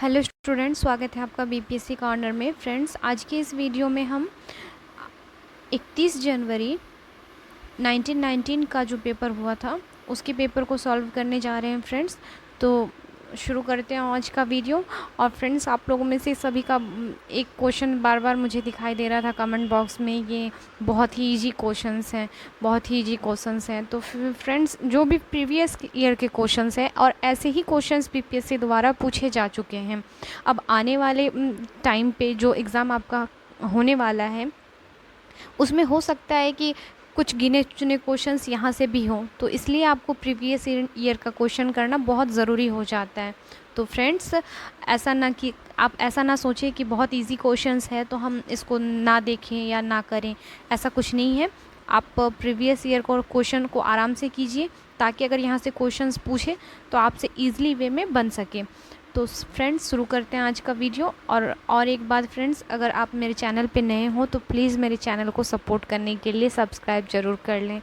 Hello students, स्वागत है आपका बीपीएससी कॉर्नर में। फ्रेंड्स, आज के इस वीडियो में हम 31 जनवरी 1919 का जो पेपर हुआ था उसके पेपर को सॉल्व करने जा रहे हैं फ्रेंड्स। तो शुरू करते हैं आज का वीडियो। और फ्रेंड्स, आप लोगों में से सभी का एक क्वेश्चन बार बार मुझे दिखाई दे रहा था कमेंट बॉक्स में, ये बहुत ही इजी क्वेश्चंस हैं, बहुत ही इजी क्वेश्चंस हैं। तो फ्रेंड्स, जो भी प्रीवियस ईयर के क्वेश्चंस हैं और ऐसे ही क्वेश्चंस बीपीएससी द्वारा पूछे जा चुके हैं, अब आने वाले टाइम पे जो एग्ज़ाम आपका होने वाला है उसमें हो सकता है कि कुछ गिने चुने क्वेश्चंस यहाँ से भी हों, तो इसलिए आपको प्रीवियस ईयर का क्वेश्चन करना बहुत ज़रूरी हो जाता है। तो फ्रेंड्स, आप ऐसा ना सोचें कि बहुत इजी क्वेश्चंस है तो हम इसको ना देखें या ना करें, ऐसा कुछ नहीं है। आप प्रीवियस ईयर को क्वेश्चन को आराम से कीजिए ताकि अगर यहाँ से क्वेश्चंस पूछे तो आपसे ईज़िली वे में बन सके। तो फ्रेंड्स, शुरू करते हैं आज का वीडियो। और एक बात फ्रेंड्स, अगर आप मेरे चैनल पे नए हो तो प्लीज़ मेरे चैनल को सपोर्ट करने के लिए सब्सक्राइब ज़रूर कर लें।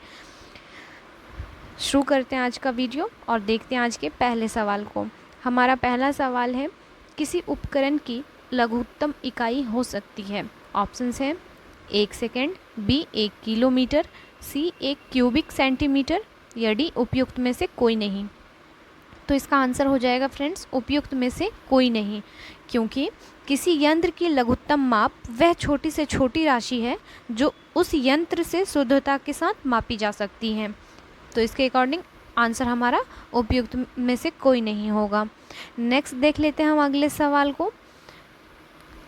शुरू करते हैं आज का वीडियो और देखते हैं आज के पहले सवाल को। हमारा पहला सवाल है, किसी उपकरण की लघुत्तम इकाई हो सकती है। ऑप्शंस हैं 1 सेकेंड, बी 1 किलोमीटर, सी 1 क्यूबिक सेंटीमीटर, या डी उपयुक्त में से कोई नहीं। तो इसका आंसर हो जाएगा फ्रेंड्स उपयुक्त में से कोई नहीं, क्योंकि किसी यंत्र की लघुत्तम माप वह छोटी से छोटी राशि है जो उस यंत्र से शुद्धता के साथ मापी जा सकती है। तो इसके अकॉर्डिंग आंसर हमारा उपयुक्त में से कोई नहीं होगा। नेक्स्ट देख लेते हैं हम अगले सवाल को।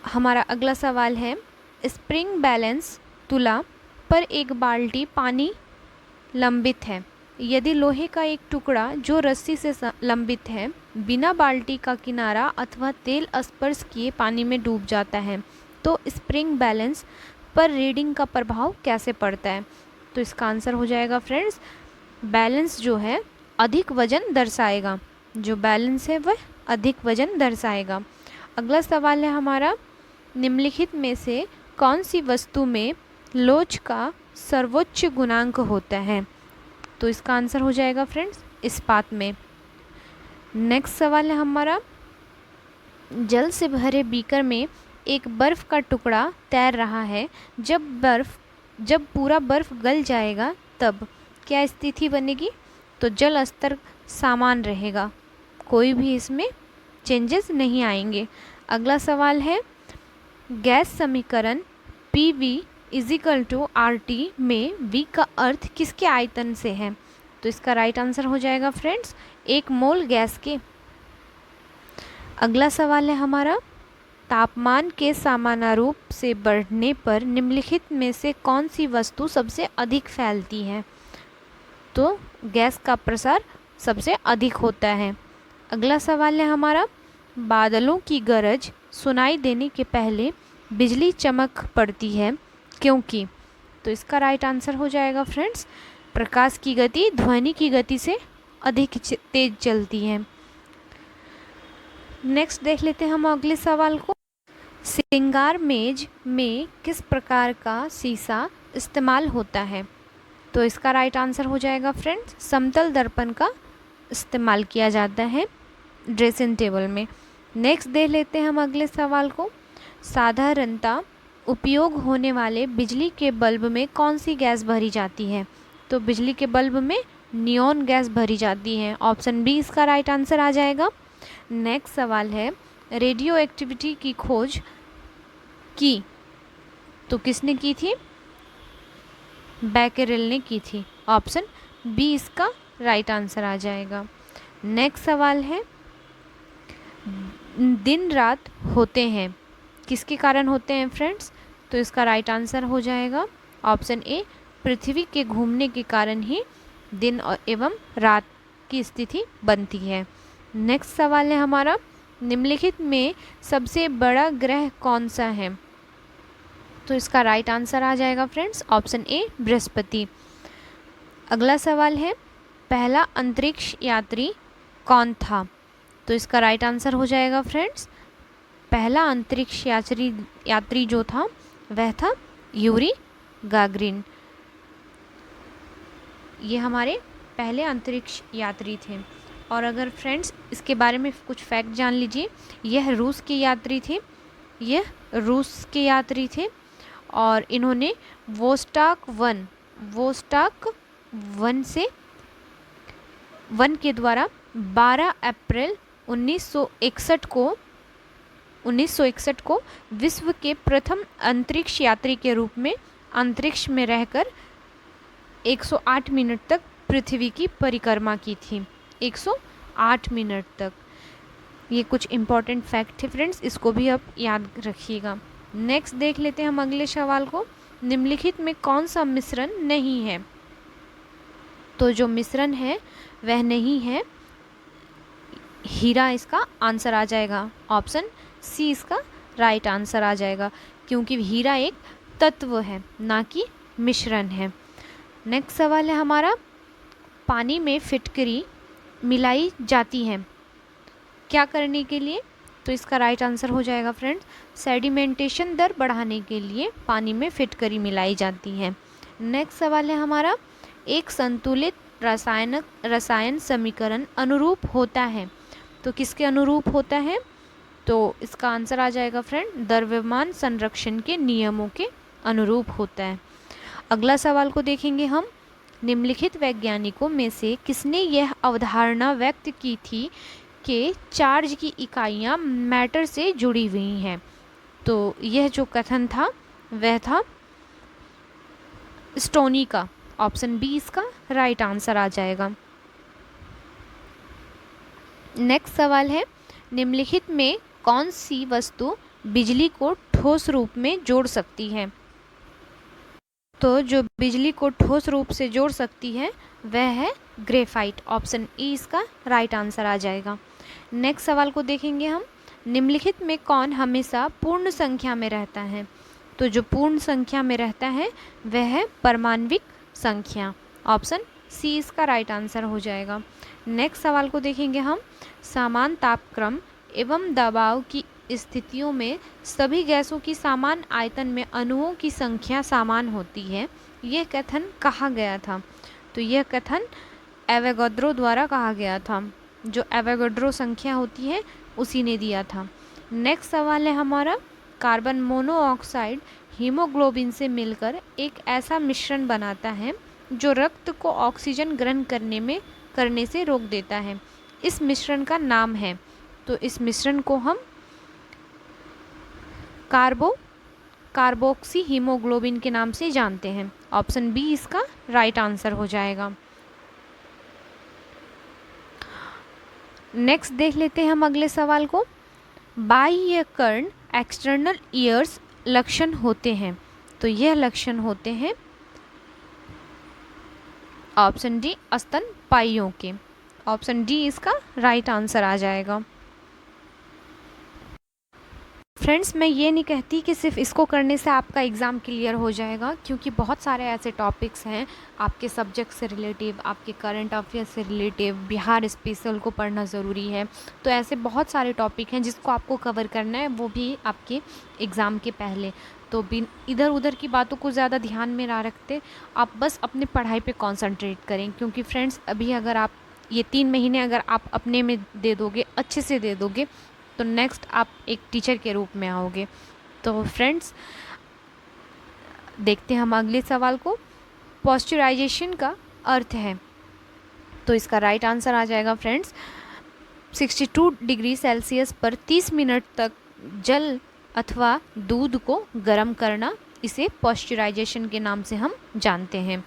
हमारा अगला सवाल है, स्प्रिंग बैलेंस तुला पर एक बाल्टी पानी लंबित है। यदि लोहे का एक टुकड़ा जो रस्सी से लंबित है बिना बाल्टी का किनारा अथवा तेल स्पर्श किए पानी में डूब जाता है तो स्प्रिंग बैलेंस पर रीडिंग का प्रभाव कैसे पड़ता है। तो इसका आंसर हो जाएगा फ्रेंड्स, बैलेंस जो है अधिक वजन दर्शाएगा, जो बैलेंस है वह अधिक वजन दर्शाएगा। अगला सवाल है हमारा, निम्नलिखित में से कौन सी वस्तु में लोच का सर्वोच्च गुणांक होता है। तो इसका आंसर हो जाएगा फ्रेंड्स इस्पात में। नेक्स्ट सवाल है हमारा, जल से भरे बीकर में एक बर्फ़ का टुकड़ा तैर रहा है। जब पूरा बर्फ़ गल जाएगा तब क्या स्थिति बनेगी। तो जल स्तर समान रहेगा, कोई भी इसमें चेंजेस नहीं आएंगे। अगला सवाल है, गैस समीकरण PV = RT में V का अर्थ किसके आयतन से है। तो इसका राइट आंसर हो जाएगा फ्रेंड्स 1 मोल गैस के। अगला सवाल है हमारा, तापमान के समानुरूप से बढ़ने पर निम्नलिखित में से कौन सी वस्तु सबसे अधिक फैलती है। तो गैस का प्रसार सबसे अधिक होता है। अगला सवाल है हमारा, बादलों की गरज सुनाई देने के पहले बिजली चमक पड़ती है क्योंकि। तो इसका राइट आंसर हो जाएगा फ्रेंड्स, प्रकाश की गति ध्वनि की गति से अधिक तेज चलती है। नेक्स्ट देख लेते हैं हम अगले सवाल को, श्रृंगार मेज में किस प्रकार का शीशा इस्तेमाल होता है। तो इसका राइट आंसर हो जाएगा फ्रेंड्स, समतल दर्पण का इस्तेमाल किया जाता है ड्रेसिंग टेबल में। नेक्स्ट देख लेते हैं हम अगले सवाल को, साधारणतः उपयोग होने वाले बिजली के बल्ब में कौन सी गैस भरी जाती है। तो बिजली के बल्ब में नियॉन गैस भरी जाती है। ऑप्शन बी इसका राइट आंसर आ जाएगा। नेक्स्ट सवाल है, रेडियो एक्टिविटी की खोज की तो किसने की थी, बैकेरेल ने की थी। ऑप्शन बी इसका राइट आंसर आ जाएगा। नेक्स्ट सवाल है, दिन रात होते हैं किसके कारण होते हैं फ्रेंड्स। तो इसका राइट आंसर हो जाएगा ऑप्शन ए, पृथ्वी के घूमने के कारण ही दिन एवं रात की स्थिति बनती है। नेक्स्ट सवाल है हमारा, निम्नलिखित में सबसे बड़ा ग्रह कौन सा है। तो इसका राइट आंसर आ जाएगा फ्रेंड्स ऑप्शन ए, बृहस्पति। अगला सवाल है, पहला अंतरिक्ष यात्री कौन था। तो इसका राइट आंसर हो जाएगा फ्रेंड्स, पहला अंतरिक्ष यात्री जो था वह था यूरी गागरिन। ये हमारे पहले अंतरिक्ष यात्री थे। और अगर फ्रेंड्स इसके बारे में कुछ फैक्ट जान लीजिए, यह रूस के यात्री थे और इन्होंने वोस्टाक वन के द्वारा 12 अप्रैल 1961 को विश्व के प्रथम अंतरिक्ष यात्री के रूप में अंतरिक्ष में रहकर 108 मिनट तक पृथ्वी की परिक्रमा की थी। 108 मिनट तक। ये कुछ इम्पॉर्टेंट फैक्ट थे फ्रेंड्स, इसको भी आप याद रखिएगा। नेक्स्ट देख लेते हैं हम अगले सवाल को। निम्नलिखित में कौन सा मिश्रण नहीं है? तो जो मिश्रण है वह नहीं है हीरा, इसका आंसर आ जाएगा। ऑप्शन सी इसका राइट आंसर आ जाएगा, क्योंकि हीरा एक तत्व है ना कि मिश्रण है। नेक्स्ट सवाल है हमारा, पानी में फिटकरी मिलाई जाती है क्या करने के लिए? तो इसका राइट आंसर हो जाएगा फ्रेंड्स, सेडिमेंटेशन दर बढ़ाने के लिए पानी में फिटकरी मिलाई जाती है। नेक्स्ट सवाल है हमारा, एक संतुलित रसायन समीकरण अनुरूप होता है तो किसके अनुरूप होता है? तो इसका आंसर आ जाएगा फ्रेंड, द्रव्यमान संरक्षण के नियमों के अनुरूप होता है। अगला सवाल को देखेंगे हम। निम्नलिखित वैज्ञानिकों में से किसने यह अवधारणा व्यक्त की थी कि चार्ज की इकाइयाँ मैटर से जुड़ी हुई हैं? तो यह जो कथन था वह था स्टोनी का। ऑप्शन बी इसका राइट आंसर आ जाएगा। नेक्स्ट सवाल है, निम्नलिखित में कौन सी वस्तु बिजली को ठोस रूप में जोड़ सकती है? तो जो बिजली को ठोस रूप से जोड़ सकती है वह है ग्रेफाइट। ऑप्शन ई इसका राइट आंसर आ जाएगा। नेक्स्ट सवाल को देखेंगे हम। निम्नलिखित में कौन हमेशा पूर्ण संख्या में रहता है? तो जो पूर्ण संख्या में रहता है वह है परमाण्विक संख्या। ऑप्शन सी इसका राइट आंसर हो जाएगा। नेक्स्ट सवाल को देखेंगे हम। समान तापक्रम एवं दबाव की स्थितियों में सभी गैसों की समान आयतन में अणुओं की संख्या समान होती है, यह कथन कहा गया था? तो यह कथन एवोगाड्रो द्वारा कहा गया था। जो एवोगाड्रो संख्या होती है उसी ने दिया था। नेक्स्ट सवाल है हमारा, कार्बन मोनोऑक्साइड हीमोग्लोबिन से मिलकर एक ऐसा मिश्रण बनाता है जो रक्त को ऑक्सीजन ग्रहण करने से रोक देता है। इस मिश्रण का नाम है, तो इस मिश्रण को हम कार्बोक्सी हीमोग्लोबिन के नाम से जानते हैं। ऑप्शन बी इसका राइट आंसर हो जाएगा। नेक्स्ट देख लेते हैं हम अगले सवाल को। बाह्य कर्ण एक्सटर्नल ईयर्स लक्षण होते हैं, तो यह लक्षण होते हैं ऑप्शन डी स्तनपायियों के। ऑप्शन डी इसका राइट आंसर आ जाएगा। फ्रेंड्स, मैं ये नहीं कहती कि सिर्फ इसको करने से आपका एग्ज़ाम क्लियर हो जाएगा, क्योंकि बहुत सारे ऐसे टॉपिक्स हैं आपके सब्जेक्ट से रिलेटिव, आपके करंट अफेयर से रिलेटिव, बिहार स्पेशल को पढ़ना ज़रूरी है। तो ऐसे बहुत सारे टॉपिक हैं जिसको आपको कवर करना है, वो भी आपके एग्ज़ाम के पहले। तो इधर उधर की बातों को ज़्यादा ध्यान में ना रखते आप बस अपनी पढ़ाई पे कंसंट्रेट करें, क्योंकि फ्रेंड्स अभी अगर आप ये 3 महीने अगर आप अपने में दे दोगे, अच्छे से दे दोगे, तो नेक्स्ट आप एक टीचर के रूप में आओगे। तो फ्रेंड्स देखते हैं हम अगले सवाल को। पॉस्चराइजेशन का अर्थ है, तो इसका राइट आंसर आ जाएगा फ्रेंड्स 62 डिग्री सेल्सियस पर 30 मिनट तक जल अथवा दूध को गर्म करना, इसे पॉस्चराइजेशन के नाम से हम जानते हैं।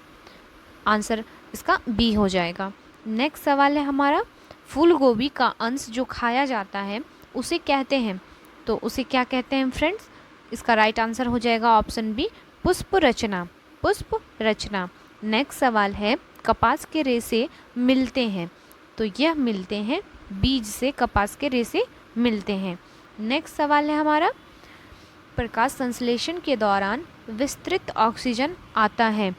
आंसर इसका बी हो जाएगा। नेक्स्ट सवाल है हमारा, फूल गोभी का अंश जो खाया जाता है उसे कहते हैं, तो उसे क्या कहते हैं फ्रेंड्स? इसका राइट आंसर हो जाएगा ऑप्शन बी पुष्प रचना। पुष्प रचना। नेक्स्ट सवाल है, कपास के रेशे मिलते हैं, तो यह मिलते हैं बीज से कपास के रेशे मिलते हैं। नेक्स्ट सवाल है हमारा, प्रकाश संश्लेषण के दौरान विस्तृत ऑक्सीजन आता है,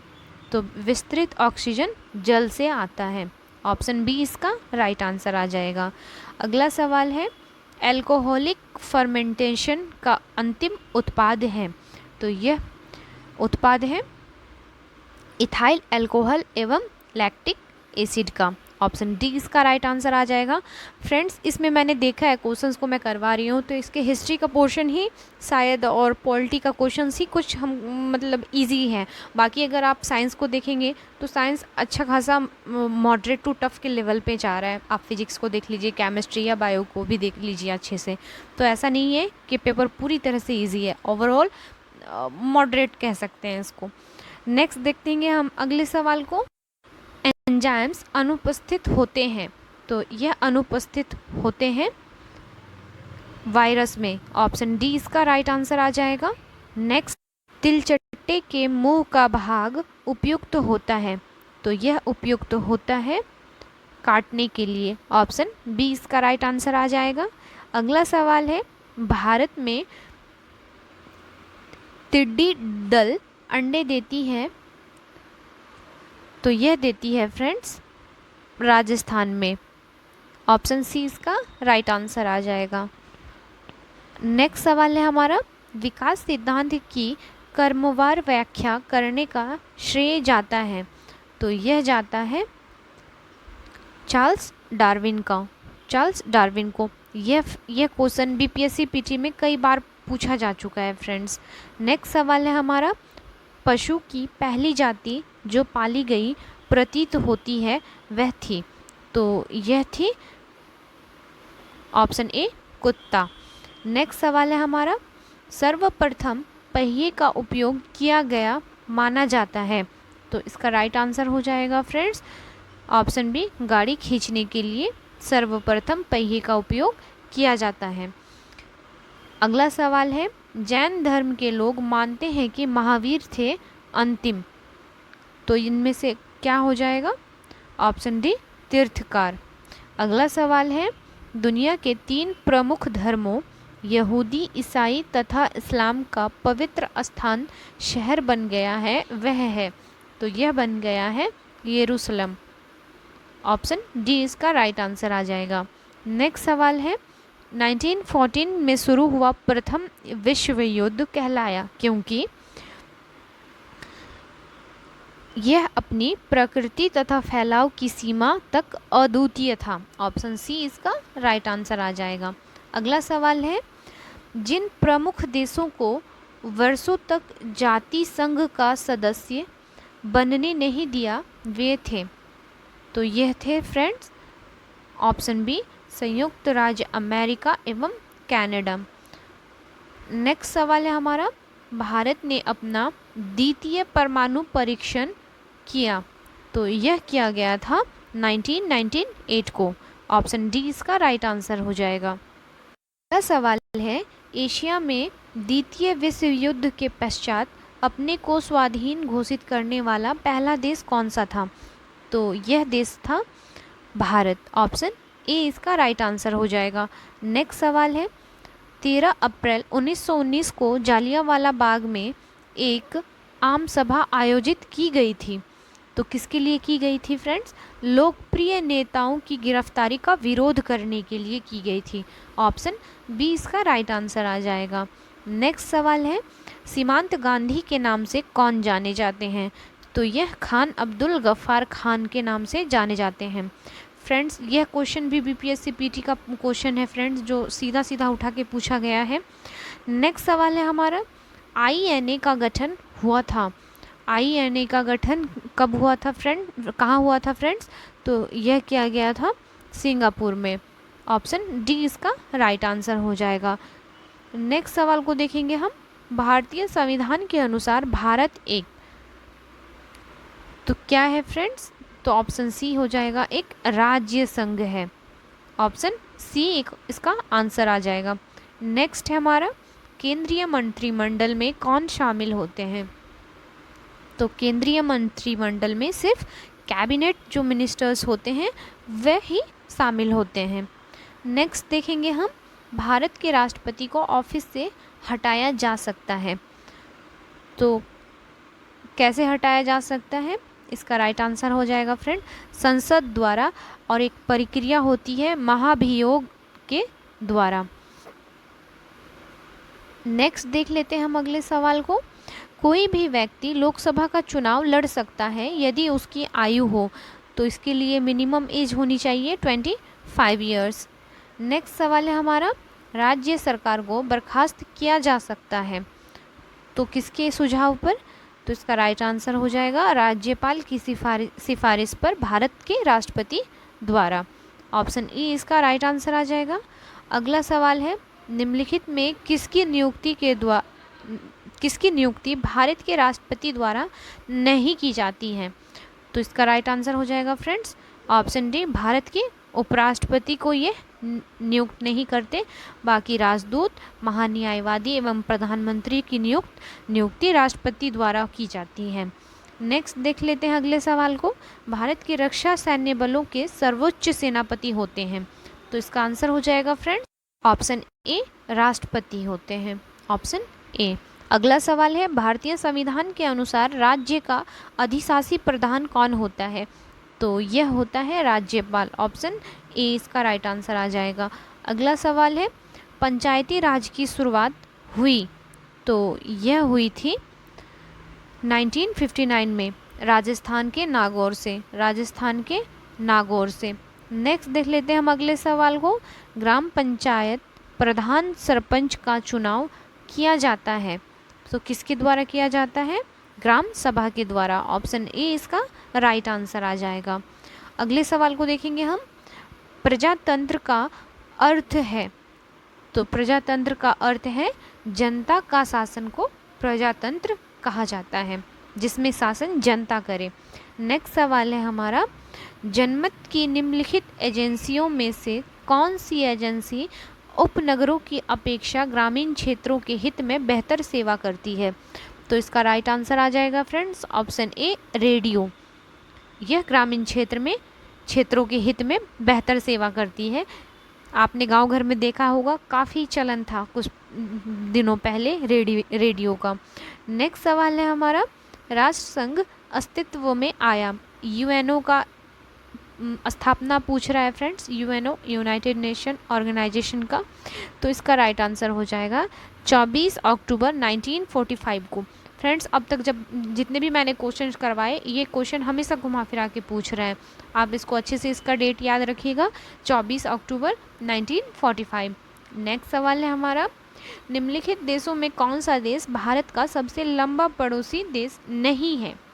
तो विस्तृत ऑक्सीजन जल से आता है। ऑप्शन बी इसका राइट आंसर आ जाएगा। अगला सवाल है, एल्कोहलिक फर्मेंटेशन का अंतिम उत्पाद है, तो यह उत्पाद है इथाइल अल्कोहल एवं लैक्टिक एसिड का। ऑप्शन डी इसका राइट आंसर आ जाएगा। फ्रेंड्स, इसमें मैंने देखा है, क्वेश्चंस को मैं करवा रही हूँ तो इसके हिस्ट्री का पोर्शन ही शायद और पॉलिटी का क्वेश्चंस ही कुछ हम मतलब इजी हैं। बाकी अगर आप साइंस को देखेंगे तो साइंस अच्छा खासा मॉडरेट टू टफ के लेवल पे जा रहा है। आप फिजिक्स को देख लीजिए, केमिस्ट्री या बायो को भी देख लीजिए अच्छे से। तो ऐसा नहीं है कि पेपर पूरी तरह से ईजी है, ओवरऑल मॉडरेट कह सकते हैं इसको। नेक्स्ट देखते हैं हम अगले सवाल को। एंजाइम्स अनुपस्थित होते हैं, तो यह अनुपस्थित होते हैं वायरस में। ऑप्शन डी इसका राइट आंसर आ जाएगा। नेक्स्ट, तिलचट्टे के मुंह का भाग उपयुक्त होता है, तो यह उपयुक्त होता है काटने के लिए। ऑप्शन बी इसका राइट आंसर आ जाएगा। अगला सवाल है, भारत में टिड्डी दल अंडे देती है, तो यह देती है फ्रेंड्स राजस्थान में। ऑप्शन सी इसका राइट आंसर आ जाएगा। नेक्स्ट सवाल है हमारा, विकास सिद्धांत की क्रमवार व्याख्या करने का श्रेय जाता है, तो यह जाता है चार्ल्स डार्विन को। यह क्वेश्चन बीपीएससी पीटी में कई बार पूछा जा चुका है फ्रेंड्स। नेक्स्ट सवाल है हमारा, पशु की पहली जाति जो पाली गई प्रतीत होती है वह थी, तो यह थी ऑप्शन ए कुत्ता। नेक्स्ट सवाल है हमारा, सर्वप्रथम पहिए का उपयोग किया गया माना जाता है, तो इसका राइट आंसर हो जाएगा फ्रेंड्स ऑप्शन बी, गाड़ी खींचने के लिए सर्वप्रथम पहिए का उपयोग किया जाता है। अगला सवाल है, जैन धर्म के लोग मानते हैं कि महावीर थे अंतिम, तो इनमें से क्या हो जाएगा? ऑप्शन डी, तीर्थकार। अगला सवाल है, दुनिया के 3 प्रमुख धर्मों यहूदी, ईसाई तथा इस्लाम का पवित्र स्थान शहर बन गया है वह है, तो यह बन गया है यरूशलेम। ऑप्शन डी इसका राइट आंसर आ जाएगा। नेक्स्ट सवाल है, 1914 में शुरू हुआ प्रथम विश्व युद्ध कहलाया क्योंकि यह अपनी प्रकृति तथा फैलाव की सीमा तक अद्वितीय था। ऑप्शन सी इसका राइट आंसर आ जाएगा। अगला सवाल है, जिन प्रमुख देशों को वर्षों तक जाति संघ का सदस्य बनने नहीं दिया वे थे, तो यह थे फ्रेंड्स ऑप्शन बी, संयुक्त राज्य अमेरिका एवं कनाडा। नेक्स्ट सवाल है हमारा, भारत ने अपना द्वितीय परमाणु परीक्षण किया, तो यह किया गया था 1998 को। ऑप्शन डी इसका राइट आंसर हो जाएगा। अगला सवाल है, एशिया में द्वितीय विश्व युद्ध के पश्चात अपने को स्वाधीन घोषित करने वाला पहला देश कौन सा था, तो यह देश था भारत। ऑप्शन ए इसका राइट आंसर हो जाएगा। नेक्स्ट सवाल है, 13 अप्रैल 1919 को जालियांवाला बाग में एक आम सभा आयोजित की गई थी, तो किसके लिए की गई थी फ्रेंड्स? लोकप्रिय नेताओं की गिरफ्तारी का विरोध करने के लिए की गई थी। ऑप्शन बी इसका राइट आंसर आ जाएगा। नेक्स्ट सवाल है, सीमांत गांधी के नाम से कौन जाने जाते हैं, तो यह खान अब्दुल गफ्फार खान के नाम से जाने जाते हैं। फ्रेंड्स, यह क्वेश्चन भी बीपीएससी पीटी का क्वेश्चन है फ्रेंड्स, जो सीधा सीधा उठा के पूछा गया है। नेक्स्ट सवाल है हमारा, आईएनए का गठन हुआ था, आईएनए का गठन कब हुआ था फ्रेंड, कहाँ हुआ था फ्रेंड्स? तो यह किया गया था सिंगापुर में। ऑप्शन डी इसका राइट आंसर हो जाएगा। नेक्स्ट सवाल को देखेंगे हम, भारतीय संविधान के अनुसार भारत एक, तो क्या है फ्रेंड्स? तो ऑप्शन सी हो जाएगा, एक राज्य संघ है। ऑप्शन सी एक इसका आंसर आ जाएगा। नेक्स्ट है हमारा, केंद्रीय मंत्रिमंडल में कौन शामिल होते हैं, तो केंद्रीय मंत्रिमंडल में सिर्फ कैबिनेट जो मिनिस्टर्स होते हैं वह ही शामिल होते हैं। नेक्स्ट देखेंगे हम, भारत के राष्ट्रपति को ऑफिस से हटाया जा सकता है, तो कैसे हटाया जा सकता है? इसका राइट आंसर हो जाएगा फ्रेंड, संसद द्वारा, और एक प्रक्रिया होती है महाभियोग के द्वारा। नेक्स्ट देख लेते हैं हम अगले सवाल को, कोई भी व्यक्ति लोकसभा का चुनाव लड़ सकता है यदि उसकी आयु हो, तो इसके लिए मिनिमम एज होनी चाहिए 25 ईयर्स। नेक्स्ट सवाल है हमारा, राज्य सरकार को बर्खास्त किया जा सकता है तो किसके सुझाव पर? तो इसका राइट आंसर हो जाएगा राज्यपाल की सिफारिश पर भारत के राष्ट्रपति द्वारा। ऑप्शन ई इसका राइट आंसर आ जाएगा। अगला सवाल है, निम्नलिखित में किसकी नियुक्ति भारत के राष्ट्रपति द्वारा नहीं की जाती है? तो इसका राइट आंसर हो जाएगा फ्रेंड्स ऑप्शन डी, भारत के उपराष्ट्रपति को ये नियुक्त नहीं करते, बाकी राजदूत, महान्यायवादी एवं प्रधानमंत्री की नियुक्ति राष्ट्रपति द्वारा की जाती है। नेक्स्ट देख लेते हैं अगले सवाल को, भारत के रक्षा सैन्य बलों के सर्वोच्च सेनापति होते हैं? तो इसका आंसर हो जाएगा फ्रेंड्स ऑप्शन ए, राष्ट्रपति होते हैं, ऑप्शन ए। अगला सवाल है, भारतीय संविधान के अनुसार राज्य का अधिशासी प्रधान कौन होता है? तो यह होता है राज्यपाल, ऑप्शन ए इसका राइट आंसर आ जाएगा। अगला सवाल है, पंचायती राज की शुरुआत हुई? तो यह हुई थी 1959 में राजस्थान के नागौर से। नेक्स्ट देख लेते हैं हम अगले सवाल को, ग्राम पंचायत प्रधान सरपंच का चुनाव किया जाता है तो किसके द्वारा किया जाता है? ग्राम सभा के द्वारा, ऑप्शन ए इसका राइट आंसर आ जाएगा। अगले सवाल को देखेंगे हम, प्रजातंत्र का अर्थ है? तो प्रजातंत्र का अर्थ है जनता का शासन को प्रजातंत्र कहा जाता है, जिसमें शासन जनता करे। नेक्स्ट सवाल है हमारा, जनमत की निम्नलिखित एजेंसियों में से कौन सी एजेंसी उपनगरों की अपेक्षा ग्रामीण क्षेत्रों के हित में बेहतर सेवा करती है? तो इसका राइट आंसर आ जाएगा फ्रेंड्स ऑप्शन ए, रेडियो। यह ग्रामीण क्षेत्रों के हित में बेहतर सेवा करती है। आपने गांव घर में देखा होगा, काफ़ी चलन था कुछ दिनों पहले रेडियो का। नेक्स्ट सवाल है हमारा, राष्ट्र संघ अस्तित्व में आया? यूएनओ का स्थापना पूछ रहा है friends, UNO United Nation Organisation का। तो इसका राइट आंसर हो जाएगा 24 अक्टूबर 1945 को। फ्रेंड्स अब तक जितने भी मैंने क्वेश्चन करवाए, ये क्वेश्चन हमेशा घुमा फिरा के पूछ रहे हैं, आप इसको अच्छे से इसका डेट याद रखिएगा, 24 अक्टूबर 1945। नेक्स्ट सवाल है हमारा, निम्नलिखित देशों में कौन सा देश भारत का सबसे लंबा पड़ोसी देश नहीं है?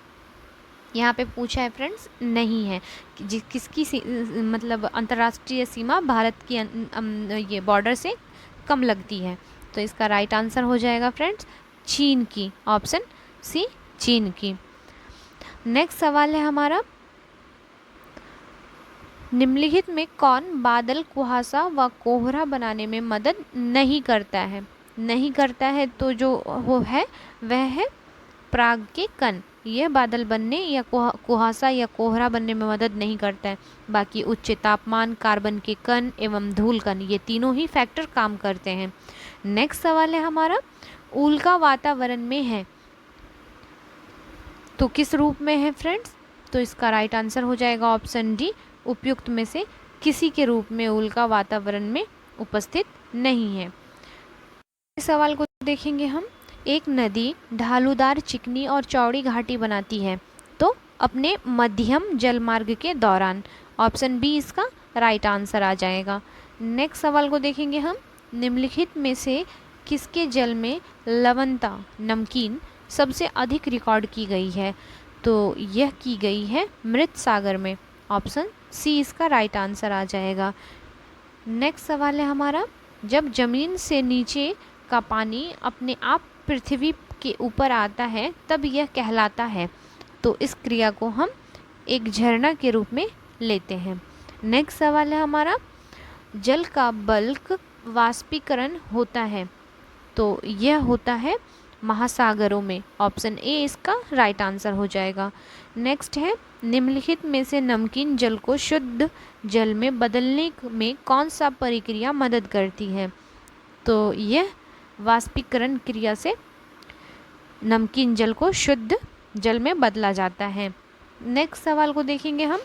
यहाँ पे पूछा है फ्रेंड्स, नहीं है किसकी मतलब अंतर्राष्ट्रीय सीमा भारत की ये बॉर्डर से कम लगती है? तो इसका राइट आंसर हो जाएगा फ्रेंड्स चीन की, ऑप्शन सी, चीन की। नेक्स्ट सवाल है हमारा, निम्नलिखित में कौन बादल, कुहासा व कोहरा बनाने में मदद नहीं करता है? तो जो वो है वह है पराग के कण। यह बादल बनने या कुहासा या कोहरा बनने में मदद नहीं करता है, बाकी उच्च तापमान, कार्बन के कण एवं धूल कण, ये तीनों ही फैक्टर काम करते हैं। नेक्स्ट सवाल है हमारा, उल्का वातावरण में है तो किस रूप में है फ्रेंड्स? तो इसका राइट आंसर हो जाएगा ऑप्शन डी, उपयुक्त में से किसी के रूप में उल्का वातावरण में उपस्थित नहीं है। इस सवाल को देखेंगे हम, एक नदी ढालूदार, चिकनी और चौड़ी घाटी बनाती है तो अपने मध्यम जलमार्ग के दौरान, ऑप्शन बी इसका राइट आंसर आ जाएगा। नेक्स्ट सवाल को देखेंगे हम, निम्नलिखित में से किसके जल में लवणता, नमकीन सबसे अधिक रिकॉर्ड की गई है? तो यह की गई है मृत सागर में, ऑप्शन सी इसका राइट आंसर आ जाएगा। नेक्स्ट सवाल है हमारा, जब जमीन से नीचे का पानी अपने आप पृथ्वी के ऊपर आता है तब यह कहलाता है? तो इस क्रिया को हम एक झरना के रूप में लेते हैं। नेक्स्ट सवाल है हमारा, जल का बल्क वाष्पीकरण होता है तो यह होता है महासागरों में, ऑप्शन ए इसका राइट आंसर हो जाएगा। नेक्स्ट है, निम्नलिखित में से नमकीन जल को शुद्ध जल में बदलने में कौन सा प्रक्रिया मदद करती है? तो यह वाष्पीकरण क्रिया से नमकीन जल को शुद्ध जल में बदला जाता है। नेक्स्ट सवाल को देखेंगे हम,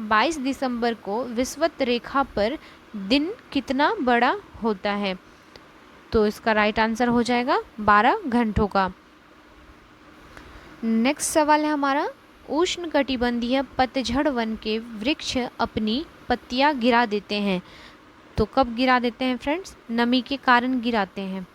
22 दिसंबर को विषुवत रेखा पर दिन कितना बड़ा होता है? तो इसका राइट आंसर हो जाएगा 12 घंटों का। नेक्स्ट सवाल है हमारा, उष्णकटिबंधीय पतझड़ वन के वृक्ष अपनी पत्तियां गिरा देते हैं। तो कब गिरा देते हैं फ्रेंड्स? नमी के कारण गिराते हैं।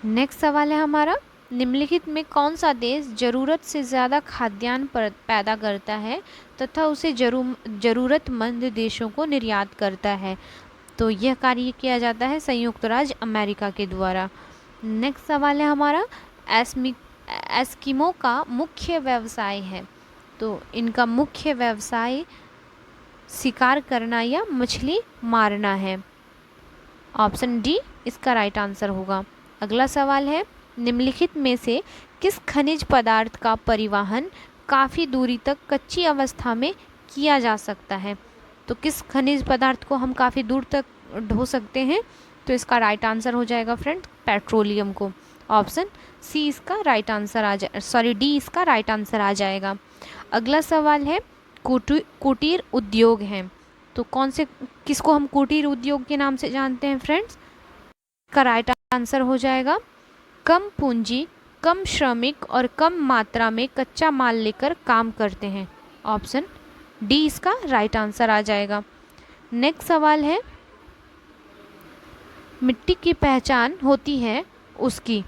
नेक्स्ट सवाल है हमारा, निम्नलिखित में कौन सा देश ज़रूरत से ज़्यादा खाद्यान्न पैदा करता है तथा उसे ज़रूरतमंद देशों को निर्यात करता है? तो यह कार्य किया जाता है संयुक्त राज्य अमेरिका के द्वारा। नेक्स्ट सवाल है हमारा, एस्किमो का मुख्य व्यवसाय है। तो इनका मुख्य व्यवसाय शिकार करना या मछली मारना है। ऑप्शन डी इसका राइट आंसर होगा। अगला सवाल है, निम्नलिखित में से किस खनिज पदार्थ का परिवहन काफ़ी दूरी तक कच्ची अवस्था में किया जा सकता है? तो किस खनिज पदार्थ को हम काफ़ी दूर तक ढो सकते हैं? तो इसका राइट आंसर हो जाएगा फ्रेंड्स पेट्रोलियम को। ऑप्शन सी इसका राइट आंसर डी इसका राइट आंसर आ जाएगा। अगला सवाल है, कुटीर उद्योग हैं। तो किसको हम कुटीर उद्योग के नाम से जानते हैं फ्रेंड्स? का राइट आंसर हो जाएगा कम पूंजी, कम श्रमिक और कम मात्रा में कच्चा माल लेकर काम करते हैं। ऑप्शन डी इसका राइट आंसर आ जाएगा। नेक्स्ट सवाल है, मिट्टी की पहचान होती है उसकी।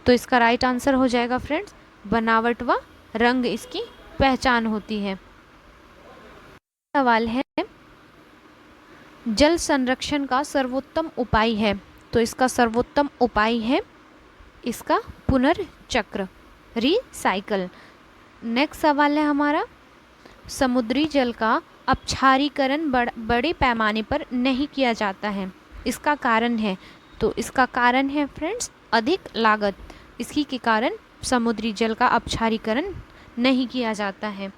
तो इसका राइट आंसर हो जाएगा फ्रेंड्स बनावट व रंग इसकी पहचान होती है। सवाल है, जल संरक्षण का सर्वोत्तम उपाय है। तो इसका सर्वोत्तम उपाय है इसका पुनर्चक्र, रिसाइकल। नेक्स्ट सवाल है हमारा, समुद्री जल का अपक्षारीकरण बड़े पैमाने पर नहीं किया जाता है, इसका कारण है। तो इसका कारण है फ्रेंड्स अधिक लागत, इसी के कारण समुद्री जल का अपक्षारीकरण नहीं किया जाता है।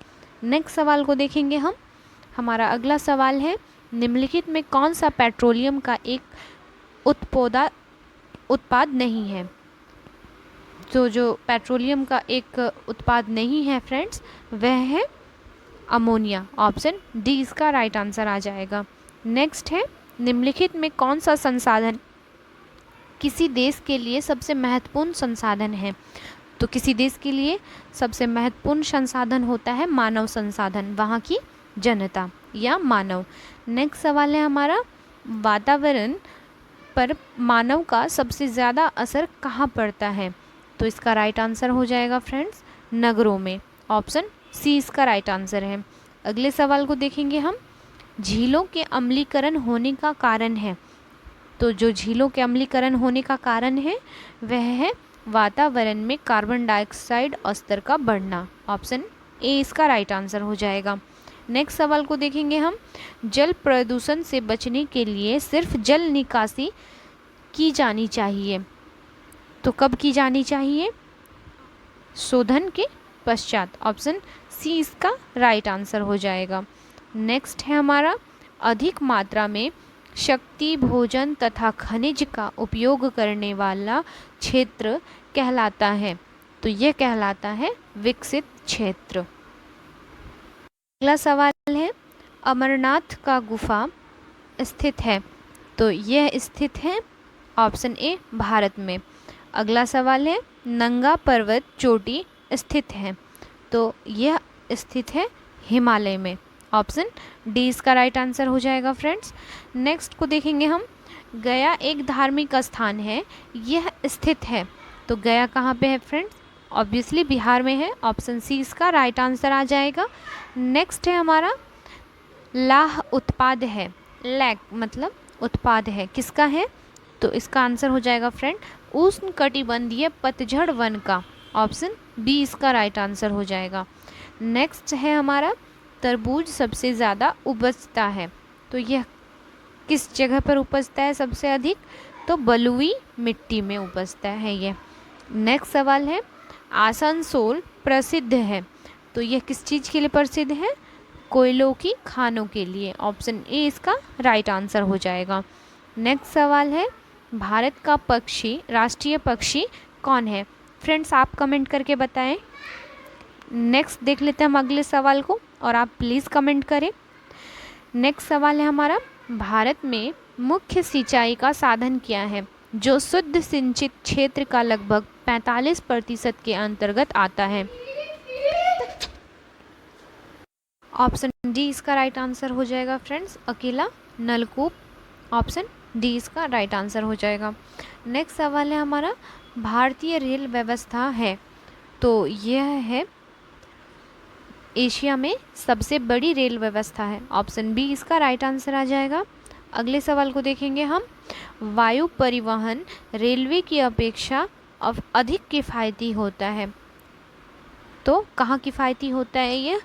नेक्स्ट सवाल को देखेंगे हम। हमारा अगला सवाल है, निम्नलिखित में कौन सा पेट्रोलियम का एक उत्पाद नहीं है? तो जो पेट्रोलियम का एक उत्पाद नहीं है फ्रेंड्स वह है अमोनिया। ऑप्शन डी इसका राइट आंसर आ जाएगा। नेक्स्ट है, निम्नलिखित में कौन सा संसाधन किसी देश के लिए सबसे महत्वपूर्ण संसाधन है? तो किसी देश के लिए सबसे महत्वपूर्ण संसाधन होता है मानव संसाधन, वहाँ की जनता या मानव। नेक्स्ट सवाल है हमारा, वातावरण पर मानव का सबसे ज़्यादा असर कहाँ पड़ता है? तो इसका राइट आंसर हो जाएगा फ्रेंड्स नगरों में। ऑप्शन सी इसका राइट आंसर है। अगले सवाल को देखेंगे हम, झीलों के अम्लीकरण होने का कारण है। तो जो झीलों के अम्लीकरण होने का कारण है वह है वातावरण में कार्बन डाइऑक्साइड स्तर का बढ़ना। ऑप्शन ए इसका राइट आंसर हो जाएगा। नेक्स्ट सवाल को देखेंगे हम, जल प्रदूषण से बचने के लिए सिर्फ जल निकासी की जानी चाहिए। तो कब की जानी चाहिए? शोधन के पश्चात। ऑप्शन सी इसका राइट आंसर हो जाएगा। नेक्स्ट है हमारा, अधिक मात्रा में शक्ति, भोजन तथा खनिज का उपयोग करने वाला क्षेत्र कहलाता है। तो यह कहलाता है विकसित क्षेत्र। अगला सवाल है, अमरनाथ का गुफा स्थित है। तो यह स्थित है ऑप्शन ए भारत में। अगला सवाल है, नंगा पर्वत चोटी स्थित है। तो यह स्थित है हिमालय में। ऑप्शन डी इसका राइट आंसर हो जाएगा फ्रेंड्स। नेक्स्ट को देखेंगे हम, गया एक धार्मिक स्थान है, यह स्थित है। तो गया कहाँ पे है फ्रेंड्स? ऑब्वियसली बिहार में है। ऑप्शन सी इसका राइट आंसर आ जाएगा। नेक्स्ट है हमारा, लाह उत्पाद है, लैक मतलब उत्पाद है, किसका है? तो इसका आंसर हो जाएगा फ्रेंड उष्णकटिबंधीय पतझड़ वन का। ऑप्शन बी इसका राइट आंसर हो जाएगा। नेक्स्ट है हमारा, तरबूज सबसे ज़्यादा उपजता है। तो यह किस जगह पर उपजता है सबसे अधिक? तो बलुई मिट्टी में उपजता है यह। नेक्स्ट सवाल है, आसनसोल प्रसिद्ध है। तो यह किस चीज़ के लिए प्रसिद्ध है? कोयलों की खानों के लिए। ऑप्शन ए इसका राइट आंसर हो जाएगा। नेक्स्ट सवाल है, भारत का पक्षी राष्ट्रीय पक्षी कौन है? फ्रेंड्स आप कमेंट करके बताएं। नेक्स्ट देख लेते हैं हम अगले सवाल को और आप प्लीज़ कमेंट करें। नेक्स्ट सवाल है हमारा, भारत में मुख्य सिंचाई का साधन क्या है जो शुद्ध सिंचित क्षेत्र का लगभग 45% के अंतर्गत आता है? ऑप्शन डी इसका राइट आंसर हो जाएगा फ्रेंड्स, अकेला नलकूप। ऑप्शन डी इसका राइट आंसर हो जाएगा। नेक्स्ट सवाल है हमारा, भारतीय रेल व्यवस्था है, तो यह है एशिया में सबसे बड़ी रेल व्यवस्था है। ऑप्शन बी इसका राइट आंसर आ जाएगा। अगले सवाल को देखेंगे हम, वायु परिवहन रेलवे की अपेक्षा अब अधिक किफ़ायती होता है, तो कहाँ किफ़ायती होता है ये,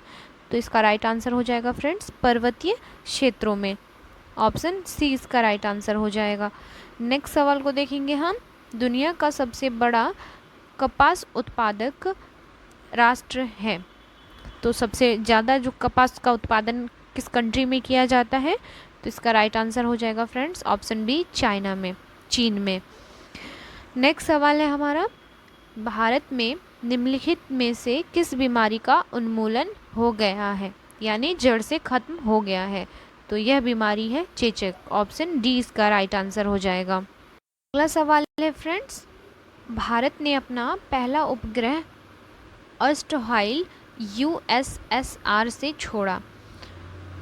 तो इसका राइट आंसर हो जाएगा फ्रेंड्स, पर्वतीय क्षेत्रों में। ऑप्शन सी इसका राइट आंसर हो जाएगा। नेक्स्ट सवाल को देखेंगे हम, दुनिया का सबसे बड़ा कपास उत्पादक राष्ट्र है, तो सबसे ज़्यादा जो कपास का उत्पादन किस कंट्री में किया जाता है, तो इसका राइट आंसर हो जाएगा फ्रेंड्स, ऑप्शन बी चाइना में, चीन में। नेक्स्ट सवाल है हमारा, भारत में निम्नलिखित में से किस बीमारी का उन्मूलन हो गया है, यानी जड़ से खत्म हो गया है, तो यह बीमारी है चेचक। ऑप्शन डी इसका राइट आंसर हो जाएगा। अगला सवाल है फ्रेंड्स, भारत ने अपना पहला उपग्रह अर्स्टहाइल यूएसएसआर से छोड़ा,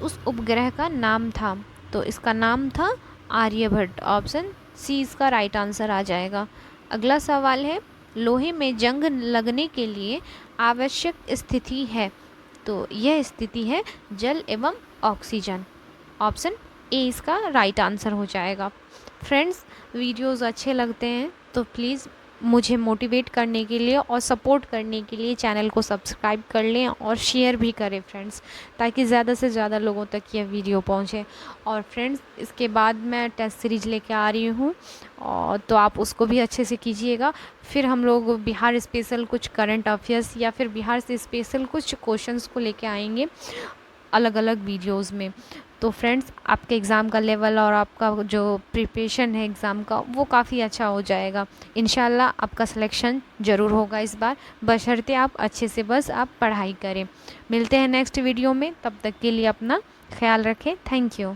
उस उपग्रह का नाम था, तो इसका नाम था आर्यभट्ट। ऑप्शन सी इसका राइट आंसर आ जाएगा। अगला सवाल है, लोहे में जंग लगने के लिए आवश्यक स्थिति है, तो यह स्थिति है जल एवं ऑक्सीजन। ऑप्शन ए इसका राइट आंसर हो जाएगा। फ्रेंड्स, वीडियोस अच्छे लगते हैं तो प्लीज़ मुझे मोटिवेट करने के लिए और सपोर्ट करने के लिए चैनल को सब्सक्राइब कर लें और शेयर भी करें फ्रेंड्स, ताकि ज़्यादा से ज़्यादा लोगों तक यह वीडियो पहुंचे। और फ्रेंड्स, इसके बाद मैं टेस्ट सीरीज लेके आ रही हूँ, और तो आप उसको भी अच्छे से कीजिएगा। फिर हम लोग बिहार स्पेशल कुछ करंट अफेयर्स या फिर बिहार से स्पेशल कुछ क्वेश्चंस को लेके आएंगे अलग अलग वीडियोस में। तो फ्रेंड्स, आपके एग्ज़ाम का लेवल और आपका जो प्रिपरेशन है एग्ज़ाम का, वो काफ़ी अच्छा हो जाएगा। इंशाल्लाह आपका सिलेक्शन ज़रूर होगा इस बार, बशर्ते आप अच्छे से बस आप पढ़ाई करें। मिलते हैं नेक्स्ट वीडियो में, तब तक के लिए अपना ख्याल रखें। Thank you.